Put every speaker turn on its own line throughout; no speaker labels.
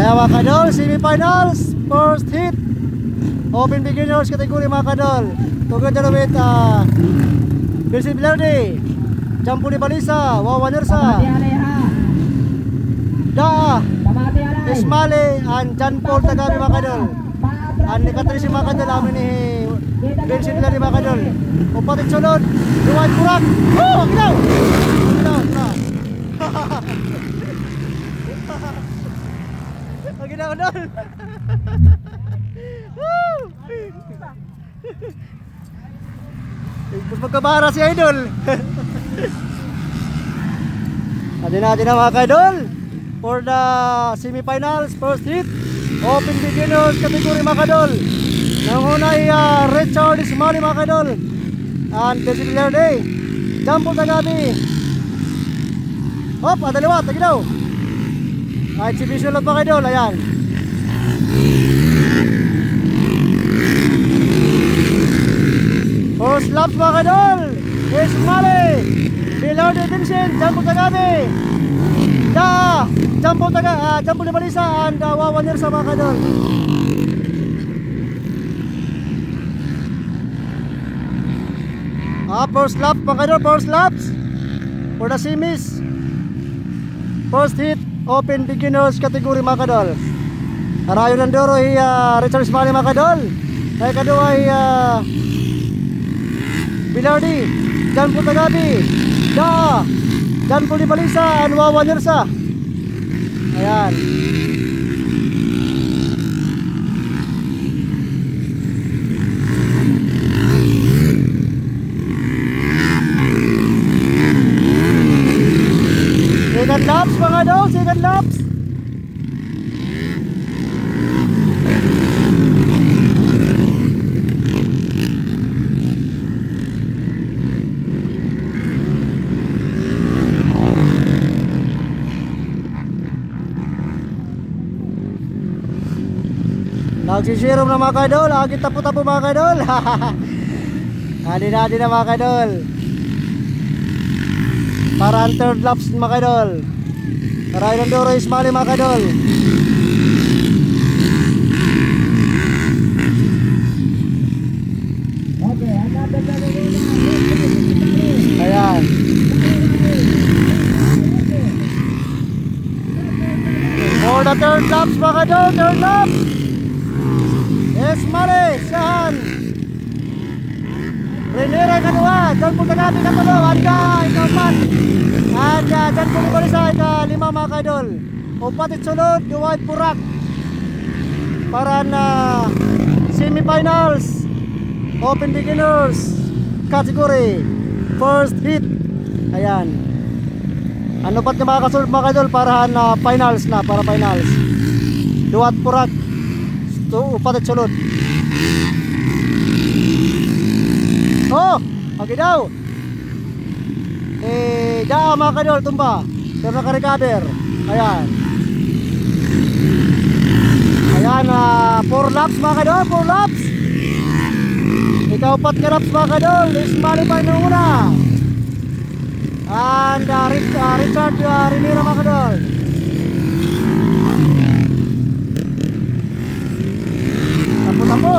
Ayan mga kadol, semi-finals, first hit, open beginners category mga kadol. Together with Bilsin Villarde, Jampo ni Balisa, Wawan Nersa, Da Ismale, and John Paul Tagabi mga kadol. And ni Katrisi mga kadol, amin ni Bilsin Villarde mga kadol. Upatit sunod, Duwan Kurak. Oh, ginaw! Ginaw, ginaw. Ginaw doon. Terus magkabara si Idol. Natin na mga ka-idol for the semi-finals, first hit, open beginners category mga ka-idol. Nanguna ay Richard Ismali mga ka-idol and Bilsin Villarde, Jampo Tagabi. Hop, adaliwat, taginaw. Exhibition lot mga ka-idol, ayan. First lap mga ka-idol, Ismali, Villarde Vincent, Jampo Tagabi, Jampo ni Balisa and Wawan Nersa mga ka-idol. First lap mga ka-idol, first laps for the semis, first hit, open beginners category mga ka-idol. Arayo ng doro ay Richard Ismali mga ka-idol. Ay kadua ay Villarde, Jampo Tagabi, Jampo ni Balisa and Wawan Nersa. Ayan. Second laps mga daw, second laps. Nagsisirom na mga ka-idol, agit tapo-tapo mga ka-idol. Adi na mga ka-idol. Para ang third laps mga ka-idol. Para ilang doro Ismali mga ka-idol. Ayan. For the third laps mga ka-idol, third laps. Ismali, saan? Renera kedua, Jampo Tagabi katulo, Anda ikapat. Anda Jampo ni Balisa ika-5 mga ka-idol. Upatit sunod, Duwan Kurak. Para na semi-finals, open beginners category, first hit. Ayan. Ano pat yung mga kasunod mga ka-idol para na finals na, para finals. Duwan Kurak. Upatit sunod. Oh, pagi daw. Daa mga ka-idol, tumba. Pero naka-recover. Ayan. Ayan, 4 laps mga ka-idol, 4 laps. Ikaw 4 nga laps mga ka-idol. Ismali pa yung una. And Richard Renera mga ka-idol. Tapo-tapo.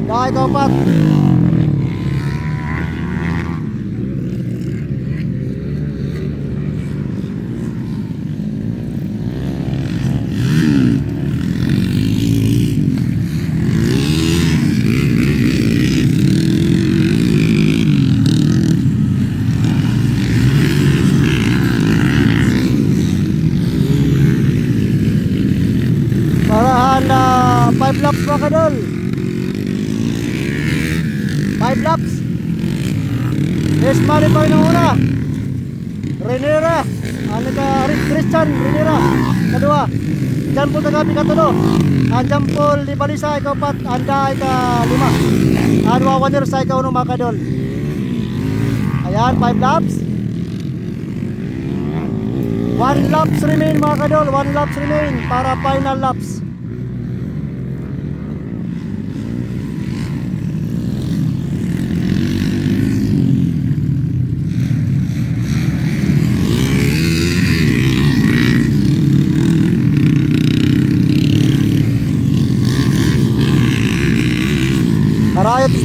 Dahil kapat. Parahan 5 laps mga ka-idol. 5 laps. Ismali pa yung una. Renera, ano ka, Christian Renera kedua. Jampo Tagabi katulo. Jampo ni Balisa ika-4, Anda ika-5. Wawan Nersa ika-1 mga ka-idol. Ayan, 5 laps. 1 laps remain mga ka-idol, 1 laps remain para final laps.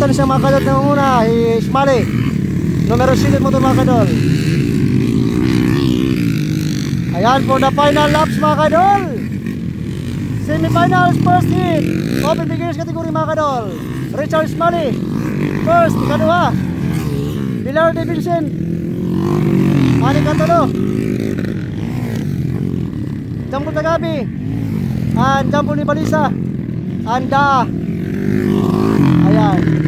distance ng mga kadol na una, Ismali. Numero 7 mo ito mga kadol. Ayan for the final laps mga kadol. Semifinals first heat. Open beginners category mga kadol. Richard Ismali first, ikaduha Pilar de Vincent ani katalo. Jampol Tagabi and Jampol ni Balisa anda. Ayan.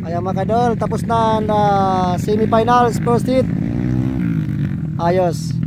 Ayan mga kadol, tapos na ang semifinals first heat. Ayos.